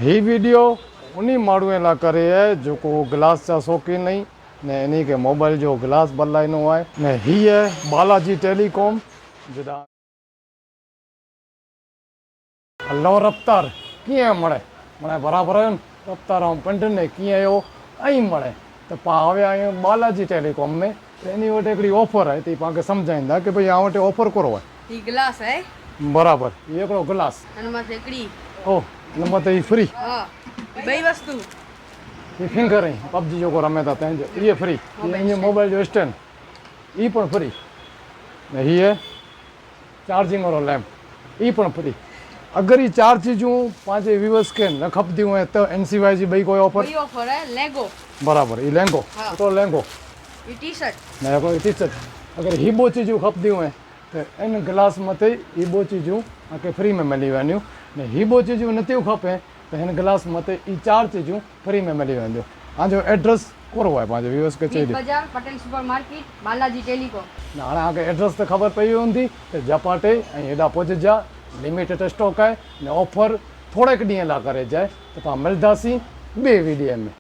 ही video उन्हीं माण्हुनि लाइ करे आहे जेको गिलास जा शौक़ीन आहिनि ने इन खे मोबाइल जो गिलास बदिलाइणो आहे ने हीअ बालाजी टेलीकॉम जेॾा हलो रफ़्तार कीअं मणे बराबरि आहियो न रफ़्तार ऐं पिंड ने कीअं आहियो ऐं मणे त पाण विया आहियूं बालाजी टेलीकॉम में त इन वटि हिकिड़ी ऑफर आहे त पाण खे सम्झाईंदा की भई यहाँ वटि ऑफर कहिड़ो आहे ही गिलास है बराबरि इहो हिकिड़ो गिलास हनुमान से हिकिड़ी ओ नंबर त ही फ्री हाँ ॿई वस्तु ये फिंगर है पबजी जो रमे था तंहिंजो ये फ्री ये मोबाइल जो स्टैंड ये पण फ्री ने ये चार्जिंग वारो लैम्प ये पण फ्री अगर ये चार चीजूं पंहिंजे व्यूअर्स खे न खपंदियूं आहिनि त NCY जी ॿई कोई ऑफर ॿई ऑफर है लेगो बराबरि ये लहंगो हाँ। तो लहंगो ये टी शर्ट न कोई टी शर्ट अगर ही ॿ चीजूं खपंदियूं आहिनि त इन गिलास मथे ही ॿ चीजूं तव्हांखे फ्री में मिली वेंदियूं ने ही ॿ चीजूं नथियूं खपे त हिन गिलास मथे ई चार चीजूं फ्री में मिली वेंदियूं तव्हांजो एड्रेस कहिड़ो आहे पंहिंजे व्यूअर्स खे चई ॾियो बाजार Patel super market Balaji telecom न हाणे तव्हांखे एड्रेस त ख़बर पई हूंदी त जपाटे ऐं हेॾा पुॼजा लिमिटेड स्टॉक आहे ने ऑफर थोड़े ॾींहं लाइ करे जाए त पाण मिलंदासीं ॿिए वीडियो में।